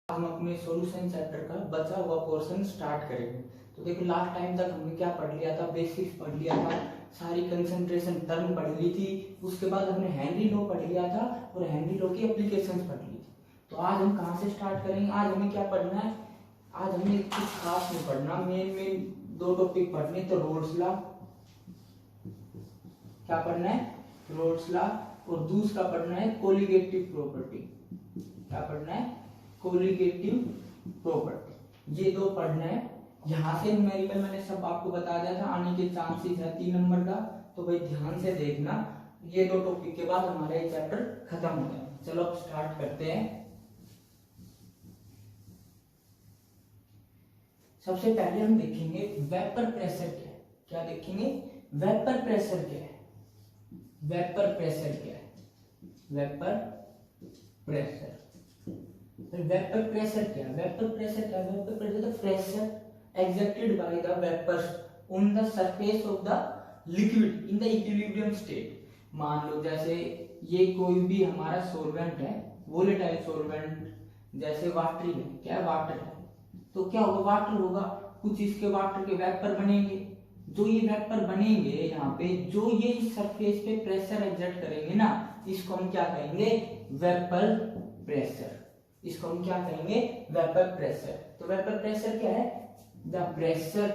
हम अपने solution chapter का बचा हुआ पोर्शन स्टार्ट करेंगे। तो देखो लास्ट टाइम तक हमने क्या पढ़ लिया था, बेसिक्स पढ़ लिया था, सारी कंसंट्रेशन टर्म पढ़ ली थी, उसके बाद हमने हेनरी लॉ पढ़ लिया था और हेनरी लॉ की एप्लीकेशंस पढ़ ली थी। तो आज हम कहाँ से स्टार्ट करेंगे? आज हमें क्या पढ़ना है? आज हमें कुछ खास नहीं पढ़ना, मेन दो टॉपिक पढ़ने। तो रोल्स लॉ क्या पढ़ना है? Roles law. और दूसरा पढ़ना है कोलिगेटिव प्रॉपर्टी। क्या पढ़ना है? Colligative property. ये दो पढ़ना है। यहाँ से न्यूमेरिकल मैंने सब आपको बता दिया था, आने के चांसेस है 3 नंबर का। तो भाई ध्यान से देखना, ये दो टॉपिक के बाद हमारा ये चैप्टर खत्म हो गया। चलो अब स्टार्ट करते हैं। सबसे पहले हम देखेंगे वेपर प्रेशर क्या है। क्या देखेंगे? वेपर प्रेशर क्या है? वेपर प्रेशर क्या है? Vapour pressure. वेपर प्रेशर क्या है? वेपर प्रेशर क्या है? Vapour pressure the pressure exerted by the vapors on the surface of the liquid in the equilibrium state। मान लो जैसे ये कोई भी हमारा सॉल्वेंट है, वोलेटाइल सॉल्वेंट, जैसे वाटर है। क्या है? वाटर है। तो क्या होगा? वाटर होगा, कुछ इसके वाटर के वेपर बनेंगे। जो ये वेपर बनेंगे यहाँ पे, जो ये इस सरफेस पे प्रेशर एक्सर्ट करेंगे ना, इसको हम क्या कहेंगे? Vapour pressure. इसको हम क्या कहेंगे? Vapour pressure. तो वेपर प्रेशर क्या है? The pressure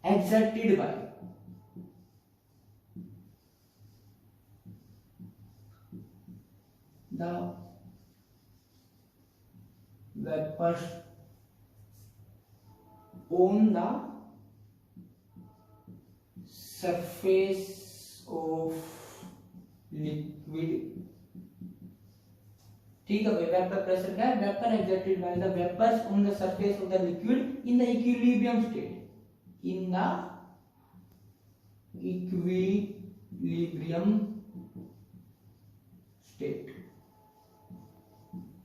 exerted by the vapors on the surface of liquid। ठीक है भाई, वेपर प्रेशर क्या है? Vapour exerted by the vapours on the surface of the liquid in the equilibrium state. In the equilibrium state.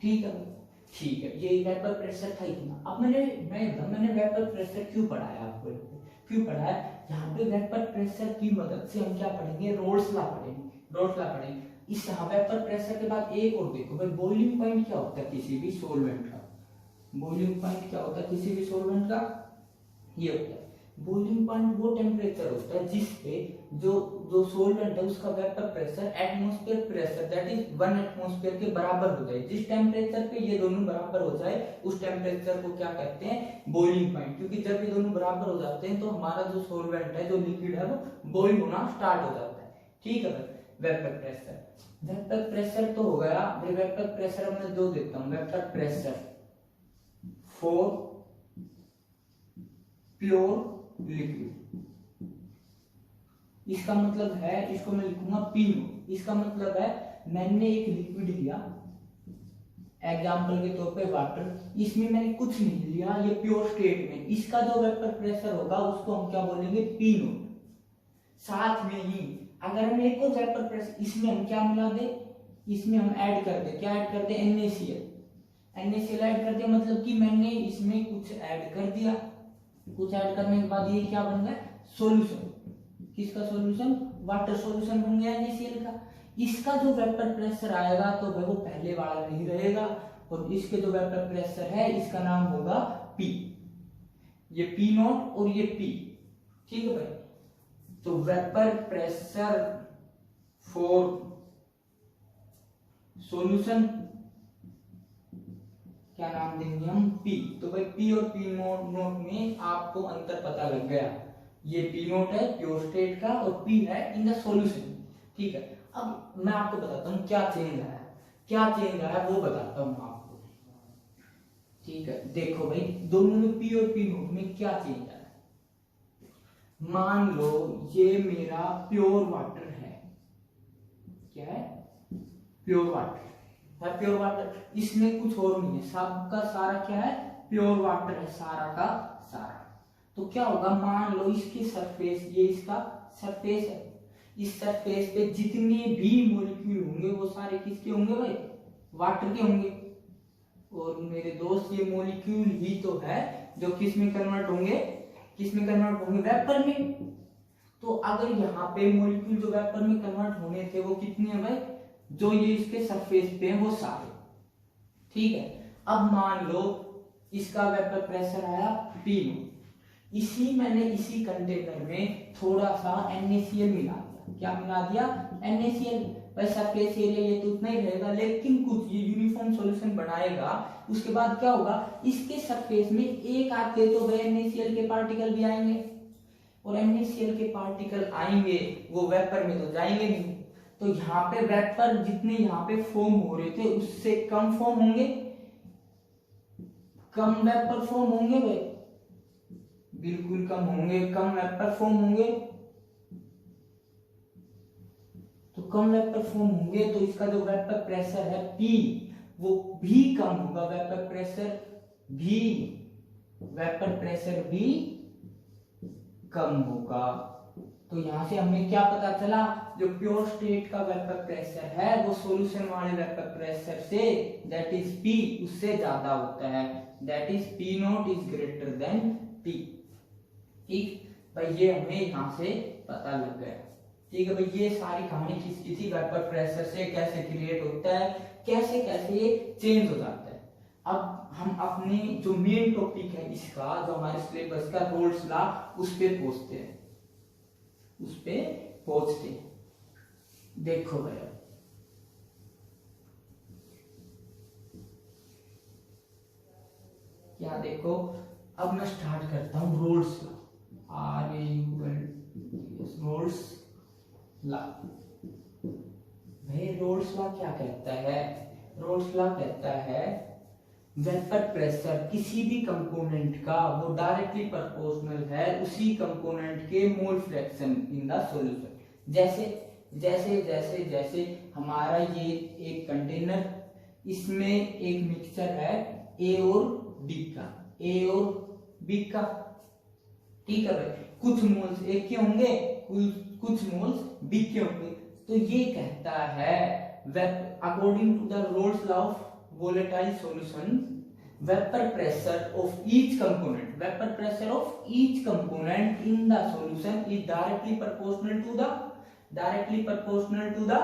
ठीक है भाई, ठीक है। ये वेपर प्रेशर था इतना। अब मैंने वेपर प्रेशर क्यों पढ़ाया आपको? क्यों पढ़ाया? यहाँ पे वेपर प्रेशर की मदद से हम क्या पढ़ेंगे? रोल्स लॉ पढ़ेंगे। रोल्स लॉ पढ़ेंगे। इस वेपर प्रेशर के बाद एक और देखो भाई, बॉइलिंग पॉइंट क्या होता है किसी भी सॉल्वेंट का? बॉइलिंग पॉइंट क्या होता है किसी भी सॉल्वेंट का? ये होता है बॉइलिंग पॉइंट, वो टेम्परेचर होता है जिस पे जो सॉल्वेंट है उसका vapour pressure atmosphere pressure that is 1 atmosphere के बराबर हो जाए। जिस टेम्परेचर पे ये दोनों बराबर हो जाए उस टेम्परेचर को क्या कहते हैं? Boiling point. क्योंकि जब ये दोनों बराबर हो जाते हैं तो हमारा जो सॉल्वेंट है, जो लिक्विड है, वो बॉइल होना स्टार्ट हो जाता है। ठीक है भाई, वेपर प्रेशर। वेपर प्रेशर तो हो गया। वेपर प्रेशर मैं दो देता हूं। Vapour pressure for pure liquid, इसका मतलब है, इसको मैं लिखूंगा पी नो। इसका मतलब है मैंने एक लिक्विड लिया, एग्जांपल के तौर पे वाटर, इसमें मैंने कुछ नहीं लिया, ये प्योर स्टेट में, इसका जो वेपर प्रेशर होगा उसको हम क्या बोलेंगे? P naught. साथ में ही अगर हम एक और वेपर प्रेशर इसमें हम क्या मिला दे? इसमें हम ऐड कर दे। क्या ऐड कर दे? NaCl। NaCl ऐड कर दिया, मतलब कि मैंने इसमें कुछ ऐड कर दिया। कुछ ऐड करने के बाद ये क्या बन गया? सॉल्यूशन। किसका सॉल्यूशन? वाटर सॉल्यूशन बन गया NaCl का। इसका जो वेपर प्रेशर आएगा तो वो पहले वाला नहीं रहेगा, और इसके जो वेपर प्रेशर है इसका नाम होगा P। ये P0 और ये P। ठीक है भाई। तो वेपर प्रेशर फॉर सॉल्यूशन क्या नाम देंगे हम? P। तो भाई P और P0 में आपको अंतर पता लग गया। ये P0 है प्योर स्टेट का और P है इन द सॉल्यूशन। ठीक है। अब मैं आपको बताता हूँ क्या चेंज आया। क्या चेंज आया वो बताता हूँ आपको। ठीक है, देखो भाई, दोनों में P और P0 में क्या चेंज आया। मान लो ये मेरा प्योर वाटर है। क्या है? प्योर वाटर है। प्योर वाटर, इसमें कुछ और नहीं है, सबका सारा क्या है? प्योर वाटर है, सारा का सारा। तो क्या होगा? मान लो इसकी सरफेस, ये इसका सरफेस है, इस सरफेस पे जितने भी मॉलिक्यूल होंगे वो सारे किसके होंगे भाई? वाटर के होंगे। और मेरे दोस्त ये मॉलिक्यूल ही तो है जो किस में कन्वर्ट होंगे? किस में कन्वर्ट होंगे? वेपर में। तो अगर यहाँ पे मॉलिक्यूल जो वेपर में कन्वर्ट होने थे वो कितने हैं भाई? जो ये इसके सरफेस पे है वो सारे, ठीक है। अब मान लो इसका वेपर प्रेशर आया P, मैंने इसी कंटेनर में थोड़ा सा NaCl मिला दिया। क्या मिला दिया? NaCl। भाई सरफेस एरिया ये तो उतना ही रहेगा, लेकिन कुछ ये यूनिफॉर्म सॉल्यूशन बनाएगा। उसके बाद क्या होगा, इसके सरफेस में एक आते तो भाई NaCl के पार्टिकल भी आएंगे, और NaCl के पार्टिकल आएंगे वो वेपर में तो जाएंगे नहीं। तो यहाँ पे वेपर जितने यहाँ पे फॉर्म हो रहे थे उससे कम फॉर्म होंगे, कम वेपर फॉर्म होंगे भाई, बिल्कुल कम होंगे, कम वेपर फॉर्म होंगे। तो कम वेपर फॉर्म होंगे तो इसका जो वेपर प्रेशर है P वो भी कम होगा, वेपर प्रेशर भी कम होगा। तो यहां से हमें क्या पता चला, जो प्योर स्टेट का वेपर प्रेशर है वो सॉल्यूशन वाले वेपर प्रेशर से, दैट इज P, उससे ज्यादा होता है, that is P0 is greater than P। ठीक भाई, ये हमें यहाँ से पता लग गया। ठीक है भाई, ये सारी कहानी किसकी थी, वेपर प्रेशर से कैसे क्रिएट होता है, कैसे कैसे ये चेंज हो जाता है। अब हम अपने जो मेन टॉपिक है इसका, जो हमारे सिलेबस का रोल्स लॉ, उस पे पहुंचते हैं, देखो भाई क्या देखो, अब मैं स्टार्ट करता हूं रोल्स लॉ, रोल्स लॉ। भाई रोल्स लॉ क्या कहता है, रोल्स लॉ कहता है वेपर प्रेशर किसी भी कंपोनेंट का वो डायरेक्टली प्रोपोर्शनल है उसी कंपोनेंट के mole fraction in the solution. जैसे जैसे जैसे जैसे हमारा ये एक कंटेनर, इसमें एक मिक्सचर है A और B का, ठीक है भाई, कुछ मोल्स A के होंगे, कुछ मोल्स B के होंगे। तो ये कहता है according to the Raoult's law of volatile solution, vapor pressure of each component in the solution is directly proportional to the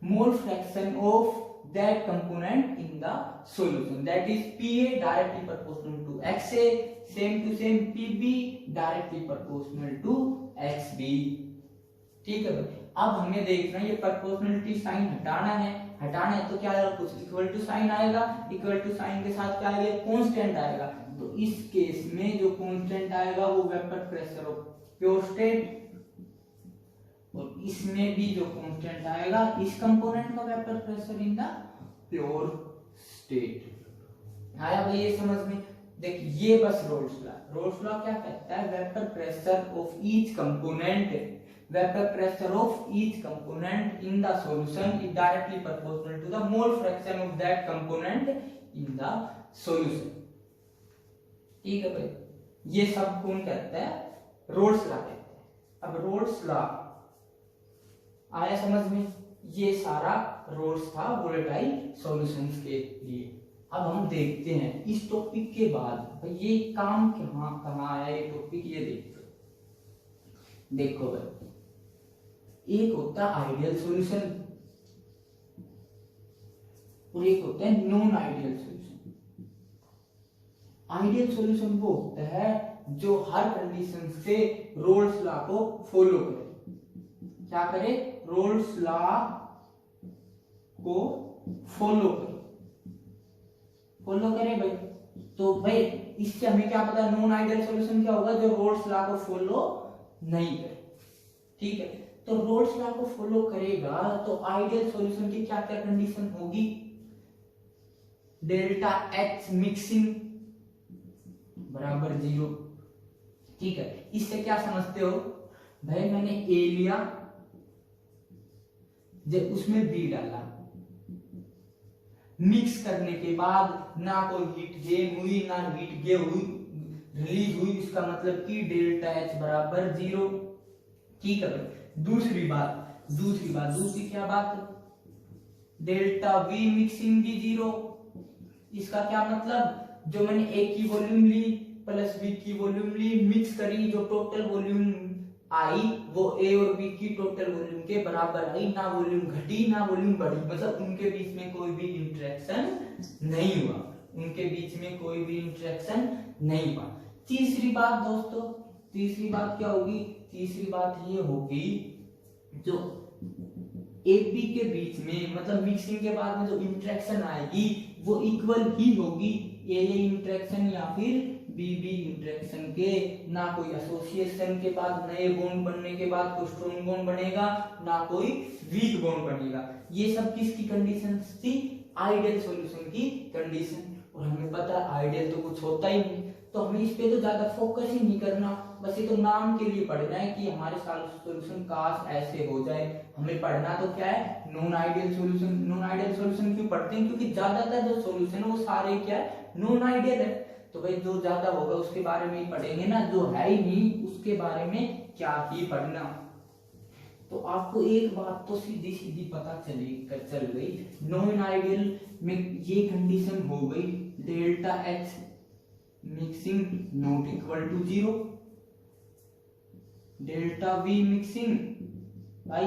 mole fraction of that component in the solution, that is Pa directly proportional to Xa, same to same Pb directly proportional to Xb। ठीक है भाई, अब हमें देखना है ये proportionality sign हटाना है तो क्या आएगा, कुछ इक्वल टू साइन आएगा, इक्वल टू साइन के साथ क्या आएगा, कांस्टेंट आएगा। तो इस केस में जो कांस्टेंट आएगा वो vapour pressure of pure state, और इसमें भी जो कांस्टेंट आएगा इस कंपोनेंट का vapour pressure in the pure state. आया भाई ये समझ में? देख ये बस रोल्स लॉ क्या कहता है, vapour pressure of each component in the solution is directly proportional to the mole fraction of that component in the solution। ठीक है भाई, ये सब कौन कहता है, रोल्स लॉ कहता है। अब रोल्स लॉ आया समझ में, ये सारा रोल्स था वोलेटाइल सॉल्यूशंस के लिए। अब हम देखते हैं इस टॉपिक के बाद भाई ये काम कहाँ आया, ये टॉपिक ये देखो भाई, एक होता है आइडियल सॉल्यूशन और एक होता है non ideal solution. Ideal solution वो होता है जो हर कंडीशन से रोल्स लॉ को फॉलो करे। क्या करे, रोल्स लॉ को फॉलो करे भाई। तो भाई इससे हमें क्या पता, नॉन आइडियल सॉल्यूशन क्या होगा, जो रोल्स लॉ को फॉलो नहीं करे। ठीक है, तो रोल्स लॉ को फॉलो करेगा तो आइडियल सॉल्यूशन की क्या क्या कंडीशन होगी, डेल्टा H मिक्सिंग बराबर 0। ठीक है, इससे क्या समझते हो भाई, मैंने A लिया, जब उसमें B डाला, मिक्स करने के बाद ना कोई हीट गेन हुई ना हीट रिलीज हुई, इसका मतलब कि डेल्टा H बराबर 0। ठीक है भाई, दूसरी क्या बात, डेल्टा V मिक्सिंग भी 0। इसका क्या मतलब, जो मैंने A की वॉल्यूम ली प्लस B की वॉल्यूम ली, मिक्स करी, जो टोटल वॉल्यूम आई वो ए और बी की टोटल वॉल्यूम के बराबर आई, ना वॉल्यूम घटी ना वॉल्यूम बढ़ी, मतलब उनके बीच में कोई भी इंटरेक्शन नहीं हुआ, उनके बीच में कोई भी इंटरेक्शन नहीं हुआ। तीसरी बात दोस्तों, तीसरी बात क्या होगी, तीसरी बात ये होगी जो AB के बीच में मतलब मिक्सिंग के बाद में जो इंटरेक्शन आएगी वो इक्वल ही होगी AA इंटरेक्शन या फिर BB इंटरेक्शन के, ना कोई एसोसिएशन के बाद नए बॉन्ड बनने के बाद कोई स्ट्रॉन्ग बॉन्ड बनेगा, ना कोई वीक बॉन्ड बनेगा। ये सब किसकी कंडीशंस थी, आइडियल सॉल्यूशन की कंडीशन। और हमें पता है आइडियल तो कुछ होता ही नहीं, तो हमें इस पे तो ज्यादा फोकस ही नहीं करना, बस ये तो नाम के लिए पढ़ना है कि हमारे सॉल्यूशन काश ऐसे हो जाए। हमें पढ़ना तो क्या है, non ideal solution. Non ideal solution क्यों पढ़ते हैं, क्योंकि ज्यादातर जो सॉल्यूशन है वो सारे क्या है, नॉन आइडियल है। तो भाई जो ज्यादा होगा उसके बारे में ही पढ़ेंगे ना, जो है ही नहीं उसके बारे में क्या ही पढ़ना। तो आपको एक बात तो सीधी सीधी पता चल गई, नॉन आइडियल में ये कंडीशन हो गई, delta H mixing not equal to 0, delta V mixing भाई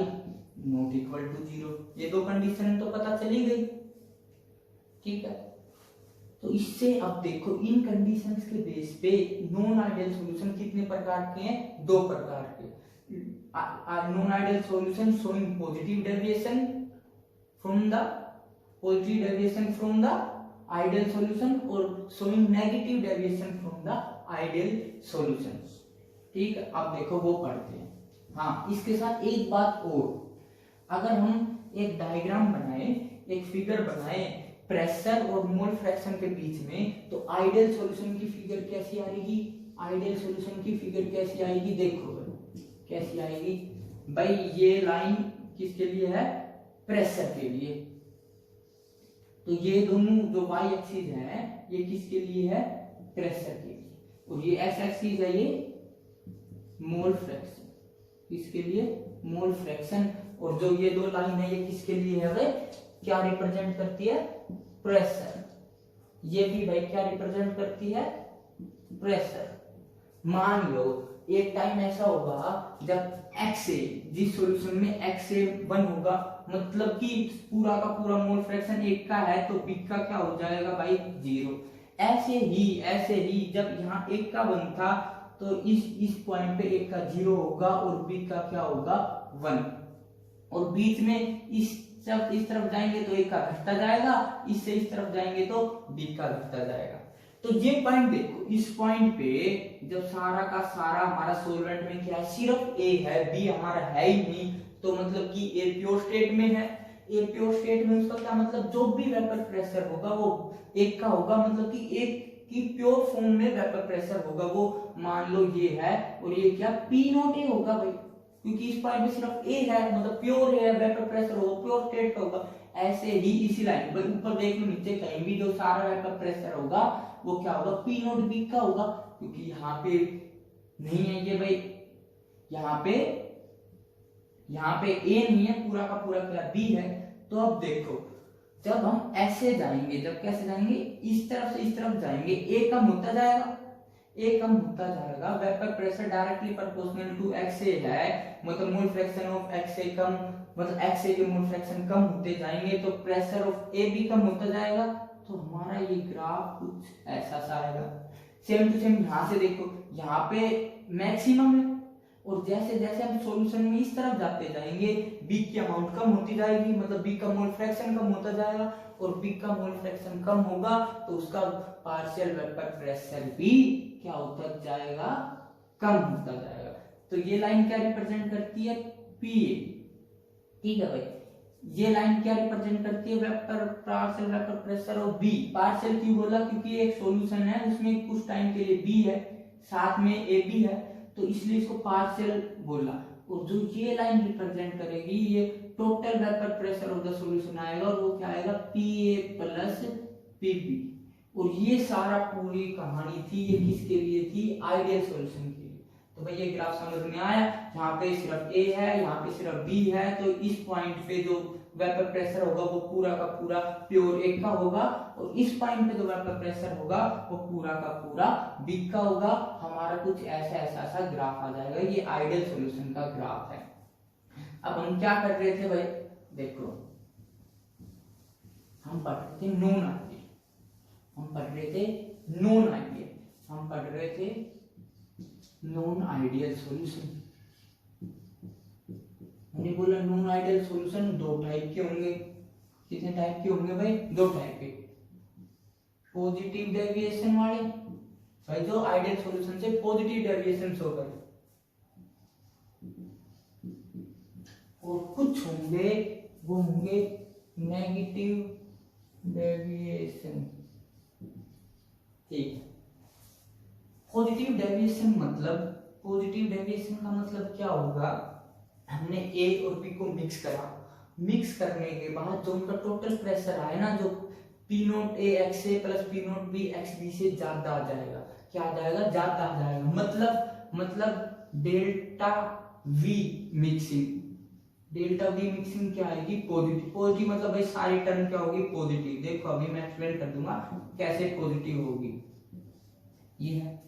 नॉट इक्वल टू 0। ये दो कंडीशन तो पता चली गई, ठीक है। तो इससे अब देखो इन कंडीशंस के बेस पे नॉन आइडियल सॉल्यूशन कितने प्रकार के हैं, दो प्रकार के। Non ideal solution showing positive deviation from the ideal solution और showing negative deviation from the ideal solution, ठीक है। अब देखो वो पढ़ते हैं। हाँ, इसके साथ एक बात और, अगर हम एक डायग्राम बनाए, एक फिगर बनाए प्रेशर और मोल फ्रैक्शन के बीच में, तो आइडियल सॉल्यूशन की फिगर कैसी आएगी, आइडियल सॉल्यूशन की फिगर कैसी आएगी, देखो कैसी आएगी भाई। ये लाइन किसके लिए है, प्रेशर के लिए, तो ये दोनों जो y एक्सिस है ये किसके लिए है, प्रेशर के लिए, और ये x एक्सिस है ये मोल फ्रैक्शन, किसके लिए, मोल फ्रैक्शन। और जो ये दो लाइन है ये किसके लिए है भाई, क्या रिप्रेजेंट करती है, प्रेशर। ये भी भाई क्या रिप्रेजेंट करती है, प्रेशर। मान लो एक टाइम ऐसा होगा जब XA, जिस सॉल्यूशन में XA 1 होगा, मतलब कि पूरा का पूरा मोल फ्रैक्शन 1 का है, तो B का क्या हो जाएगा भाई 0। ऐसे ही जब यहाँ 1 का 1 था तो इस पॉइंट पे 1 का 0 होगा और B का क्या होगा 1, और बीच में जब इस तरफ जाएंगे तो 1 का घटता जाएगा, इससे इस तरफ जाएंगे तो B का घटता जाएगा। तो ये पॉइंट देखो, इस पॉइंट पे जब सारा का सारा हमारा सॉल्वेंट में क्या है, सिर्फ A है, B हमारा है ही नहीं, तो मतलब कि A प्योर स्टेट में है। A प्योर स्टेट में उसका क्या मतलब, जो भी वेपर प्रेशर होगा वो 1 का होगा, मतलब कि 1 की प्योर फॉर्म में वेपर प्रेशर होगा वो, मान लो ये है, और ये क्या P0A होगा भाई, क्योंकि इस पॉइंट में सिर्फ A है, मतलब प्योर है, वेपर प्रेशर होगा, प्योर स्टेट का होगा। ऐसे ही इसी लाइन पर ऊपर देख लो, नीचे कहीं भी जो सारा वेपर प्रेशर होगा वो क्या होगा, P0B का होगा, क्योंकि यहाँ पे नहीं है ये भाई, यहाँ पे A नहीं है, पूरा का पूरा क्या B है। तो अब देखो जब हम ऐसे जाएंगे, जब कैसे जाएंगे, इस तरफ से इस तरफ जाएंगे, A कम होता जाएगा, A कम होता जाएगा, vapour pressure directly proportional to XA है, मतलब मोल फ्रैक्शन ऑफ XA कम, मतलब XA के मोल फ्रैक्शन कम होते जाएंगे तो प्रेशर ऑफ A भी कम होता जाएगा। तो हमारा ये ग्राफ कुछ ऐसा सा आएगा। सेम टू सेम यहाँ से देखो, यहाँ पे मैक्सिमम है, और जैसे जैसे हम सॉल्यूशन में इस तरफ जाते जाएंगे B की अमाउंट कम होती जाएगी, मतलब B का मोल फ्रैक्शन कम होता जाएगा, और B का मोल फ्रैक्शन कम होगा तो उसका पार्शियल वेपर प्रेशर भी क्या होता जाएगा, कम होता जाएगा। तो ये लाइन क्या रिप्रेजेंट करती है, PA, ठीक है भाई। ये लाइन क्या रिप्रेजेंट करती है, वेपर पार्शियल वेपर प्रेशर और B। पार्शियल क्यों बोला, क्योंकि एक सॉल्यूशन है उसमें कुछ टाइम के लिए B है, साथ में AB है, तो इसलिए इसको पार्शियल बोला। और जो ये लाइन रिप्रेजेंट करेगी ये total vapour pressure of the solution आएगा, और वो क्या आएगा, PA प्लस PB। और ये सारा पूरी कहानी थी, ये किसके लिए थी, आइडियल सॉल्यूशन के लिए। तो तो भाई ये ग्राफ समझ में आया, यहाँ पे सिर्फ ए है, यहाँ पे सिर्फ बी है, तो इस पॉइंट पे जो वेपर प्रेशर होगा वो पूरा का पूरा प्योर ए का होगा, और इस पॉइंट पे जो वेपर प्रेशर होगा वो पूरा का पूरा बी का होगा। हमारा कुछ ऐसा ग्राफ आ जाएगा, ये आइडियल सॉल्यूशन का ग्राफ है। अब हम क्या कर रहे थे भाई, देखो हम पढ़ रहे थे नॉन आइडियल, हम पढ़ रहे थे नॉन आइडियल, हम पढ़ रहे थे नॉन आइडियल सॉल्यूशन। हमने बोला नॉन आइडियल सॉल्यूशन दो टाइप के होंगे। कितने टाइप के होंगे भाई? दो टाइप के, पॉजिटिव डेविएशन वाले, भाई जो आइडियल सॉल्यूशन से पॉजिटिव डेविएशन शो करे, और कुछ होंगे वो होंगे नेगेटिव डेविएशन। ठीक, पॉजिटिव डेविएशन मतलब, पॉजिटिव डेविएशन का मतलब क्या होगा, हमने ए और बी को मिक्स करा, मिक्स करने के बाद जो उनका टोटल प्रेशर आए ना, जो P naught A X A plus P naught B X B से ज्यादा आ जाएगा। क्या आ जाएगा? ज्यादा आ जाएगा। मतलब delta we mixing, delta we mixing क्या आएगी? पॉजिटिव। पॉजिटिव मतलब भाई सारी टर्म क्या होगी? पॉजिटिव। देखो अभी मैं एक्सप्लेन कर दूंगा कैसे पॉजिटिव होगी। ये है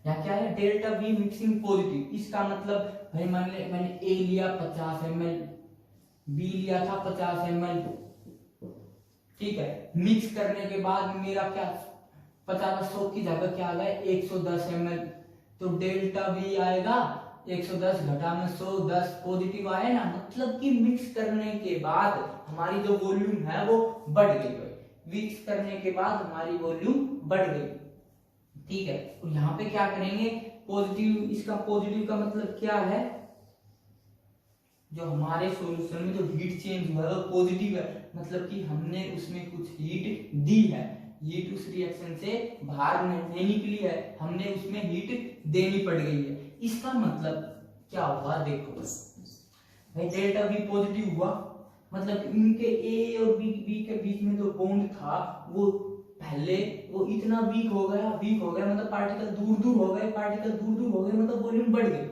यहाँ क्या है? Delta we mixing positive. इसका मतलब भाई मान ले मैंने ए लिया 50 ml, बी लिया था 50 ml, ठीक है, मिक्स करने के बाद मेरा क्या 50 की जगह क्या आ गया 110 ml, तो डेल्टा वी आएगा 110 घटा में 100, 10 पॉजिटिव आए ना। मतलब कि मिक्स करने के बाद हमारी जो वॉल्यूम है वो बढ़ गई भाई, मिक्स करने के बाद हमारी वॉल्यूम बढ़ गई, ठीक है। और यहाँ पे क्या करेंगे? पॉजिटिव, इसका पॉजिटिव का मतलब क्या है? जो हमारे सॉल्यूशन में जो हीट चेंज हुआ है वो पॉजिटिव है, मतलब कि हमने उसमें कुछ हीट दी है, हीट उस रिएक्शन से बाहर नहीं निकली है, हमने उसमें हीट देनी पड़ गई है। इसका मतलब क्या हुआ? देखो भाई डेल्टा वी पॉजिटिव हुआ, मतलब इनके ए और बी के बीच में जो बॉन्ड था वो पहले वो इतना वीक हो गया, मतलब पार्टिकल दूर दूर हो गए, पार्टिकल दूर दूर हो गए, मतलब वॉल्यूम बढ़ गई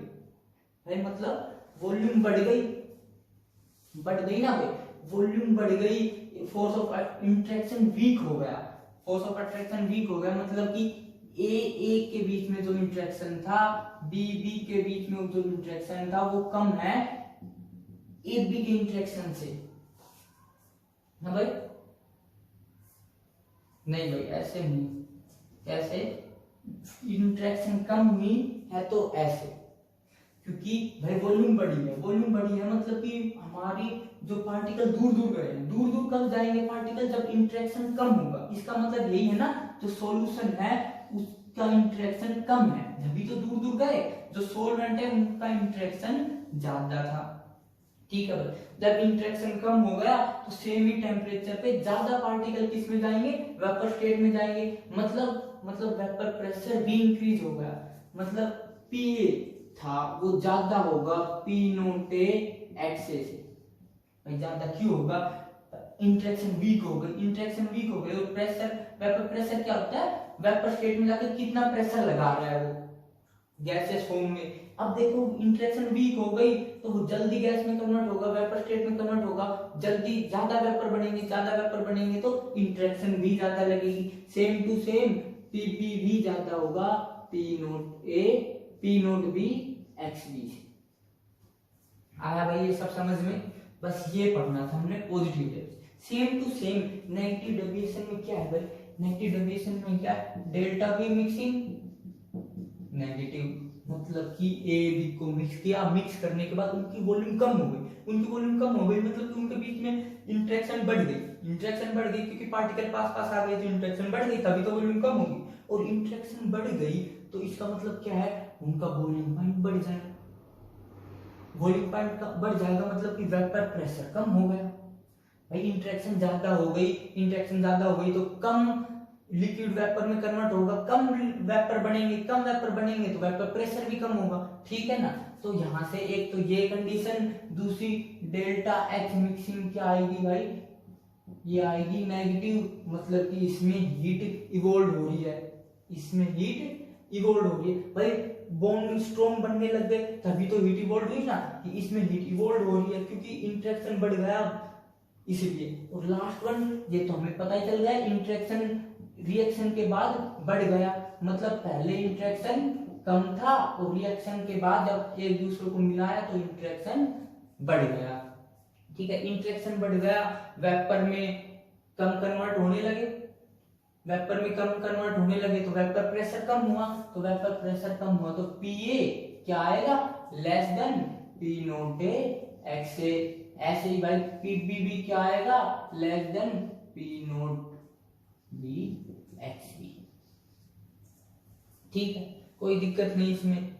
भाई, मतलब वॉल्यूम बढ़ गई ना भाई, वॉल्यूम बढ़ गई, फोर्स ऑफ इंटरेक्शन वीक हो गया, फोर्स ऑफ अट्रैक्शन वीक हो गया, मतलब कि ए के बीच में जो इंटरेक्शन था, बी के बीच में जो इंटरेक्शन था वो कम है ए बी के इंटरेक्शन से ना भाई। नहीं भाई ऐसे नहीं, कैसे? इंटरेक्शन कम हुई है तो ऐसे, क्योंकि भाई वॉल्यूम बढ़ी है, मतलब कि हमारी जो पार्टिकल दूर दूर गए हैं, दूर दूर कब जाएंगे पार्टिकल? जब इंटरेक्शन कम होगा। इसका मतलब यही है ना, जो सॉल्यूशन है उसका इंटरेक्शन कम है, जब तो दूर दूर गए, जो सोलवेंट है उनका इंटरेक्शन ज्यादा था, ठीक है भाई। जब इंटरेक्शन कम हो गया तो सेम ही टेम्परेचर पे ज्यादा पार्टिकल किस में जाएंगे? वेपर स्टेट में जाएंगे, मतलब वेपर प्रेशर भी इंक्रीज हो गया, मतलब पी था वो ज्यादा होगा पी नोट ए एक्स ए से। भाई ज्यादा क्यों होगा? इंटरेक्शन वीक हो गई, और प्रेशर, वेपर प्रेशर क्या होता है? वेपर स्टेट में जाकर कितना प्रेशर लगा रहा है वो गैसेस फॉर्म में। अब देखो इंटरेक्शन वीक हो गई तो वो जल्दी गैस में कन्वर्ट होगा, वेपर स्टेट में कन्वर्ट होगा, जल्दी ज्यादा वेपर बनेंगे तो इंटरेक्शन भी ज्यादा लगेगी। सेम टू सेम पीपी भी ज्यादा होगा P naught A P naught B X B. आया भाई ये सब समझ में? बस ये पढ़ना था हमने positive deviation. Same to same negative deviation में क्या है भाई? नेगेटिव डेविएशन में क्या है? डेल्टा वी मिक्सिंग नेगेटिव, मतलब कि ए बी को मिक्स किया, मिक्स करने के बाद उनकी वॉल्यूम कम हो गई, मतलब कि उनके बीच में इंटरेक्शन बढ़ गई, क्योंकि पार्टिकल पास आ गए तो इंटरेक्शन बढ़ गई, तभी तो वॉल्यूम कम होगी। और इंटरेक्शन बढ़ गई तो इसका मतलब क्या है? उनका वॉल्यूम पॉइंट बढ़ जाएगा, मतलब कि वेपर प्रेशर कम हो गया भाई। इंटरेक्शन ज्यादा हो गई तो कम लिक्विड वेपर में कन्वर्ट होगा, कम वेपर बनेंगे तो वेपर प्रेशर भी कम होगा, ठीक है ना। तो यहां से एक तो ये कंडीशन, दूसरी डेल्टा एच मिक्सिंग क्या आएगी भाई? ये आएगी नेगेटिव, मतलब कि इसमें हीट इवोल्व हो रही है, भाई बॉन्ड स्ट्रॉन्ग बनने लग गए, तभी तो हीट इवॉल्व हुई ना, कि इसमें हीट इवॉल्व हो रही है क्योंकि इंटरेक्शन बढ़ गया इसलिए। और लास्ट वन, ये तो हमें पता ही चल गया, इंटरेक्शन रिएक्शन के बाद बढ़ गया, मतलब पहले इंटरेक्शन कम था और रिएक्शन के बाद जब एक दूसरे को मिलाया तो इंटरेक्शन बढ़ गया। ठीक है, इंटरेक्शन बढ़ गया, वेपर में कम कन्वर्ट होने लगे, वेपर में कम कन्वर्ट होने लगे तो वेपर प्रेशर कम हुआ, तो वेपर प्रेशर कम हुआ तो पीए क्या आएगा, less than P naught A X A. ऐसे ही भाई पीबी भी क्या आएगा, less than P naught B X B. ठीक है, कोई दिक्कत नहीं इसमें,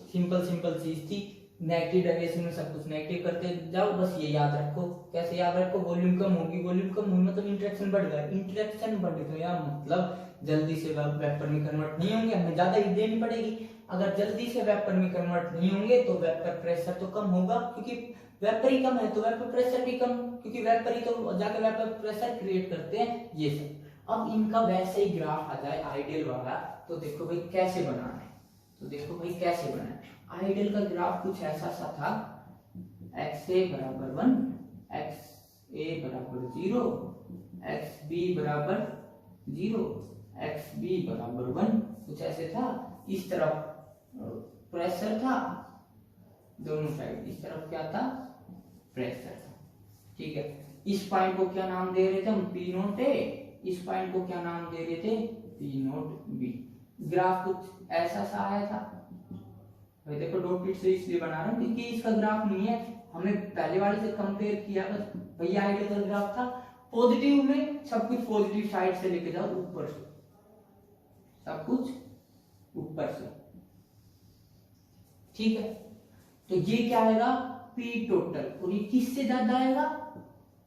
सिंपल चीज थी। नेगेटिव डेविएशन में सब कुछ नेगेटिव करते जाओ, बस ये याद रखो। कैसे याद रखो, वॉल्यूम कम होगी, वॉल्यूम कम हुई मतलब इंटरेक्शन बढ़ गया, इंटरेक्शन बढ़ गया मतलब जल्दी से वेपर में कन्वर्ट नहीं होंगे, हमें ज्यादा हीट देनी पड़ेगी। अगर जल्दी से वेपर में कन्वर्ट नहीं होंगे तो वेपर प्रेशर तो कम होगा, क्योंकि वेपर ही कम है तो वेपर प्रेशर भी कम, क्योंकि वेपर ही तो जाके वेपर प्रेशर क्रिएट करते हैं ये सब। अब इनका वैसे ही ग्राफ आ जाए आइडियल वाला, तो देखो भाई कैसे बनाना है, तो देखो भाई कैसे बनाना है। आइडियल का ग्राफ कुछ ऐसा सा था, एक्स ए बराबर 1, एक्स ए बराबर 0, एक्स बी बराबर 0, एक्स बी बराबर 1, कुछ ऐसे था। इस तरफ प्रेशर था दोनों साइड, इस तरफ क्या था, प्रेशर था। ठीक है, इस पॉइंट को क्या नाम दे रहे थे हम, पी नोट ए, इस पॉइंट को क्या नाम दे रहे थे, पी नोट बी। ग्राफ कुछ ऐसा सा आया था भाई, देखो डॉट से इसलिए बना रहा हूं क्योंकि इसका ग्राफ नहीं है, हमें पहले वाले से कंपेयर किया बस। भैया आइडियल का ग्राफ था, पॉजिटिव में सब कुछ पॉजिटिव साइड से लेके जाओ ऊपर से, सब कुछ ऊपर से। ठीक है, तो ये क्या आएगा, पी टोटल, और ये किससे ज्यादा आएगा,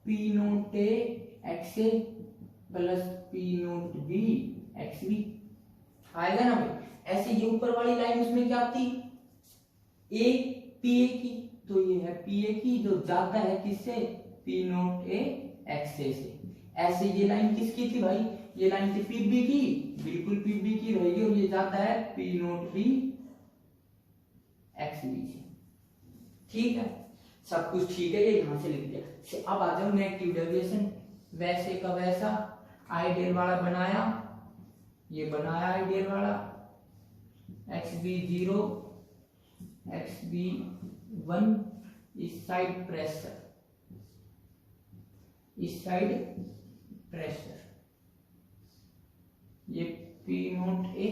P naught A X A plus P naught B X B आएगा ना भाई। ऐसे ये ऊपर वाली लाइन उसमें क्या थी, ए पी ए की, तो ये है पी ए की, जो ज्यादा है किससे, पी नोट ए एक्स ए से। ऐसे ये लाइन किसकी थी भाई, ये लाइन थी पीबी की, बिल्कुल पीबी की रहेगी, और ये जाता है P naught B X B से। ठीक है, सब कुछ ठीक है, ये यहां से लिख दिया। अब आ जाओ नेगेटिव डेविएशन, वैसे का वैसा आइडियल वाला बनाया, ये बनाया आइडियल वाला, एक्स बी 0, एक्स बी 1, इस साइड प्रेशर, इस साइड प्रेशर, ये पी नोट ए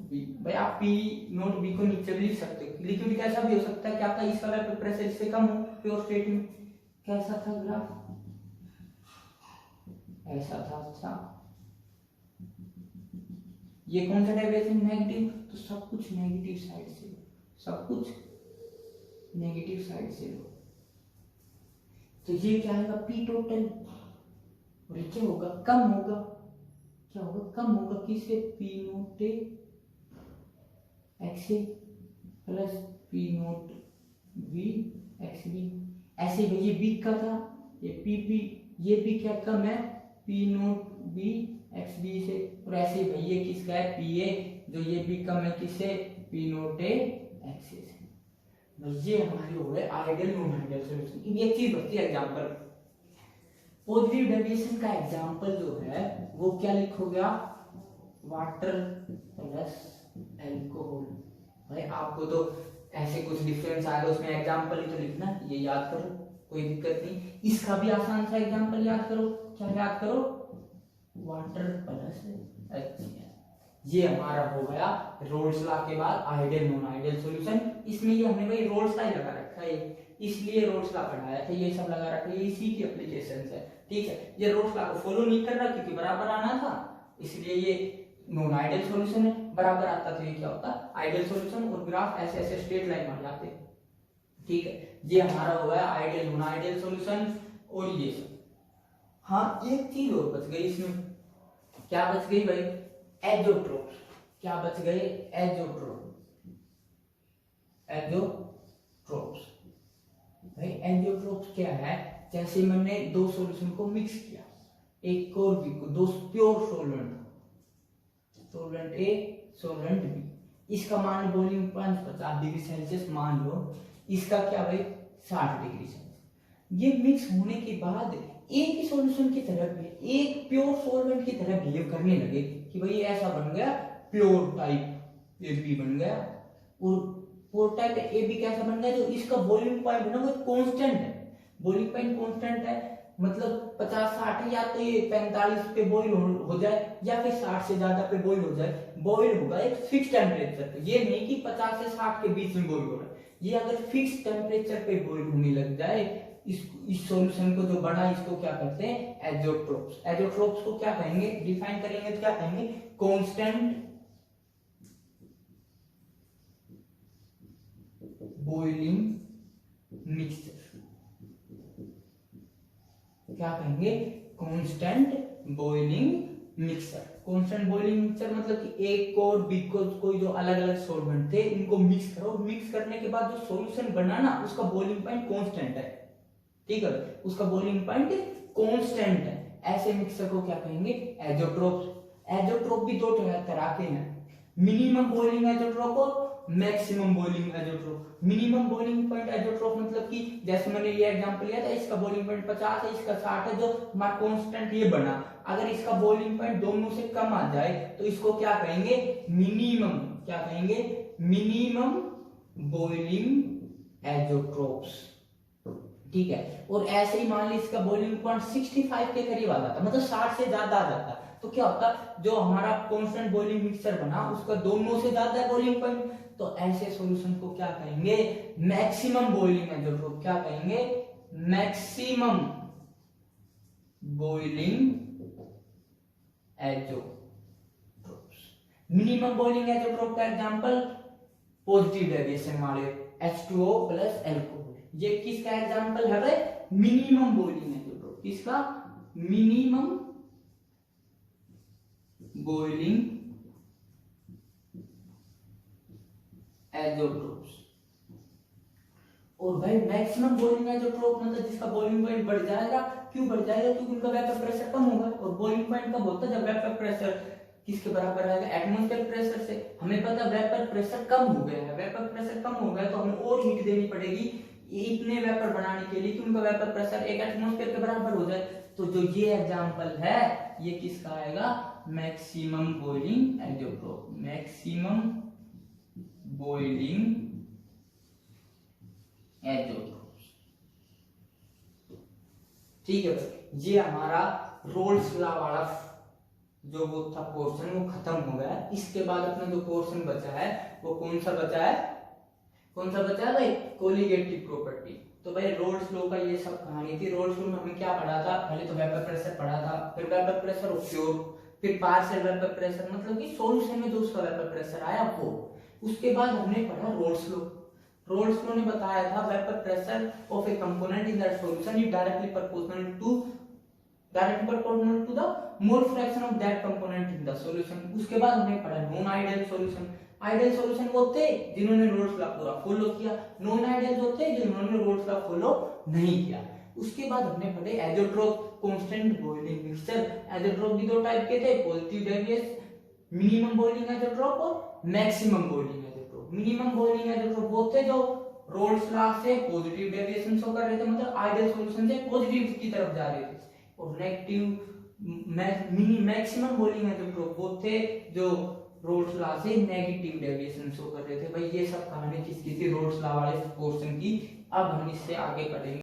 बी। भाई आप पी नोट बी को नीचे भी लिख सकते हो, लिक्विड कैसा भी हो सकता है, क्या पता इसका वेपर प्रेशर इससे कम हो प्योर स्टेट में। कैसा था ग्राफ, ऐसा था। अच्छा, ये कौन सा डेविएशन, नेगेटिव, तो सब कुछ नेगेटिव साइड से लो, सब कुछ नेगेटिव साइड से लो। तो ये क्या आएगा, पी टोटल, और ये क्या होगा, कम होगा, क्या होगा, कम होगा किससे, P naught A X A plus P naught B X B. ऐसे ये बी का था, ये पी पी, ये भी क्या कम है, P naught B X B से, और ऐसे भाई ये किसका है, पी ए, जो ये भी कम है किससे, पी नोट ए एक्स ए से। ये हमारी हो गए आइडियल नॉन आइडियल सॉल्यूशन। एक चीज बचती है एग्जांपल, पॉजिटिव डेविएशन का एग्जांपल जो है वो क्या लिखोगे आप, वाटर प्लस एल्कोहल। भाई आपको तो ऐसे कुछ डिफरेंस आएगा उसमें एग्जांपल ही तो लिखना, ये याद करो, कोई दिक्कत नहीं। इसका भी आसान सा एग्जांपल याद करो, क्या याद करो, वाटर प्लस HCl। ये हमारा हो गया रोल्स लॉ के बाद आइडियल नॉन आइडियल सॉल्यूशन। इसमें ये हमने भाई रोल्स लॉ ही लगा रखा है, इसलिए रोल्स लॉ पढ़ाया था, ये सब लगा रखा है, ये इसी की एप्लीकेशंस है। ठीक है, ये रोल्स लॉ को फॉलो नहीं कर रहा क्योंकि बराबर आना था, इसलिए ये नॉन आइडियल सॉल्यूशन है। बराबर आता तो ये क्या होता, आइडियल सॉल्यूशन, और ग्राफ ऐसे ऐसे स्ट्रेट लाइन बन जाते। ठीक है, ये हमारा हो गया आइडियल नॉन आइडियल सॉल्यूशन। और ये सब, हाँ एक चीज और बच गई इसमें, क्या बच गई भाई, एजोट्रोप्स। क्या बच गए, एजोट्रोप, एजोट्रोप्स। भाई एजोट्रोप्स क्या है, जैसे मैंने दो सॉल्यूशन को मिक्स किया, एक और बी को, दो प्योर सोलेंट, सोलेंट ए सोलेंट बी, इसका मान बॉइलिंग पॉइंट 50 डिग्री सेल्सियस मान लो, इसका क्या भाई 60 डिग्री सेल्सियस। ये मिक्स होने के बाद एक ही सॉल्यूशन की तरह, एक प्योर सॉल्वेंट की तरह बिहेव करने लगे कि भाई ऐसा बन गया प्योर टाइप AB बन गया, और प्योर टाइप AB कैसा बन गया, जो इसका बॉइलिंग पॉइंट है ना वो कांस्टेंट है, बॉइलिंग पॉइंट कांस्टेंट है, मतलब 50-60 या तो ये 45 पे बॉइल हो जाए या फिर 60 से ज्यादा पे बॉइल हो जाए, बॉइल होगा एक फिक्स टेम्परेचर पे, ये नहीं कि 50 से 60 के बीच में बॉइल हो रहा है। ये अगर फिक्स टेम्परेचर पे बॉइल होने लग जाए, इस सॉल्यूशन को जो बना इसको क्या कहते हैं एजोट्रोप्स। एजोट्रोप्स को क्या कहेंगे, डिफाइन करेंगे तो क्या कहेंगे, कांस्टेंट बॉइलिंग मिक्सचर। क्या कहेंगे, constant boiling mixture. Constant boiling mixture मतलब कि एक को और बी को कोई जो अलग अलग सॉल्वेंट थे इनको मिक्स करो, मिक्स करने के बाद जो सॉल्यूशन बना ना उसका बॉइलिंग पॉइंट कांस्टेंट है, ठीक है, उसका बॉइलिंग पॉइंट कांस्टेंट है, ऐसे मिक्सर को क्या कहेंगे एजोट्रोप्स। एजोट्रोप भी दो तरह के हैं, मिनिमम बॉइलिंग एजोट्रोप और maximum boiling azeotrope. Minimum boiling point azeotrope मतलब कि जैसे मैंने ये एग्जांपल लिया था, इसका बॉइलिंग पॉइंट 50 है, इसका 60 है, जो हमारा कांस्टेंट ये बना, अगर इसका बॉइलिंग पॉइंट दोनों से कम आ जाए तो इसको क्या कहेंगे मिनिमम, क्या कहेंगे मिनिमम बॉइलिंग एजोट्रोप्स, ठीक है। और ऐसे ही मान ली इसका बॉइलिंग पॉइंट 65 के करीब आ जाता, मतलब 60 से ज्यादा आ जाता, तो क्या होता, जो हमारा कांस्टेंट बॉइलिंग मिक्सचर बना उसका दोनों से ज्यादा है बॉइलिंग पॉइंट, तो ऐसे सॉल्यूशन को क्या कहेंगे मैक्सिमम बॉइलिंग एजोट्रोप। क्या कहेंगे मैक्सिमम बॉइलिंग एजोट्रोप्स। मिनिमम बॉइलिंग एजोट्रोप का एग्जांपल पॉजिटिव डेविएशन वाले H2O प्लस एल्कोहल, ये किसका एग्जांपल है भाई मिनिमम बॉइलिंग एजोट्रोप, किसका मिनिमम बॉइलिंग एजोट्रोप्स। और भाई मैक्सिमम बॉइलिंग एजोट्रोप मतलब जिसका बॉइलिंग पॉइंट बढ़ जाएगा, क्यों बढ़ जाएगा, क्योंकि उनका वेपर प्रेशर कम होगा, और बॉइलिंग पॉइंट कब होता है जब वेपर प्रेशर किसके बराबर आएगा एटमॉस्फेरिक प्रेशर से। हमें पता है वेपर प्रेशर कम हो गया है, वेपर प्रेशर कम हो गया तो हमें और हीट देनी पड़ेगी इतने वेपर बनाने के लिए कि उनका वेपर प्रेशर एक एटमॉस्फेयर के बराबर हो जाए। तो जो ये एग्जांपल है ये किसका आएगा मैक्सिमम बॉइलिंग एजोट्रोप, मैक्सिमम बॉइलिंग एजोट्रोप, ठीक है। ये हमारा रोल्स लॉ वाला जो वो था पोर्शन वो खत्म हो गया। इसके बाद अपना जो पोर्शन बचा है वो कौन सा बचा है, कौन सा बचा है भाई कोलिगेटिव प्रॉपर्टी। तो भाई रोल्स लॉ का ये सब कहानी थी। रोल्स लॉ में हमें क्या पढ़ा था, पहले तो वेपर प्रेशर पढ़ा था, फिर वेपर प्रेशर ऑफ प्योर, फिर पार्शियल वेपर प्रेशर मतलब कि सॉल्यूशन में जो उसका वेपर प्रेशर आया वो। उसके बाद हमने पढ़ा रोल्स लॉ। रोल्स लॉ ने बताया था vapour pressure of a component in that solution is directly proportional to the mole fraction of that component in the solution. उसके बाद हमने पढ़ा non ideal solution. Ideal solution वो थे जिन्होंने रोल्स लॉ पूरा फॉलो किया, नॉन आइडियल जो थे जिन्होंने रोल्स लॉ फॉलो नहीं किया। उसके बाद हमने पढ़े एजोट्रोप कांस्टेंट बॉइलिंग मिक्सचर। एजोट्रोप भी दो टाइप के थे, positive deviation minimum boiling azeotrope और maximum boiling azeotrope. Minimum boiling एजोट्रोप वो थे जो रोल्स लॉ से पॉजिटिव डेविएशन शो कर रहे थे, मतलब आइडियल सॉल्यूशन से पॉजिटिव की तरफ जा रहे थे। और नेगेटिव मैक्सिमम बॉइलिंग एजोट्रोप वो थे जो रोल्स लॉ से नेगेटिव डेविएशन शो कर रहे थे। भाई ये सब कहानी किसकी थी, रोल्स लॉ वाले पोर्शन की। अब हम इससे आगे पढ़ेंगे।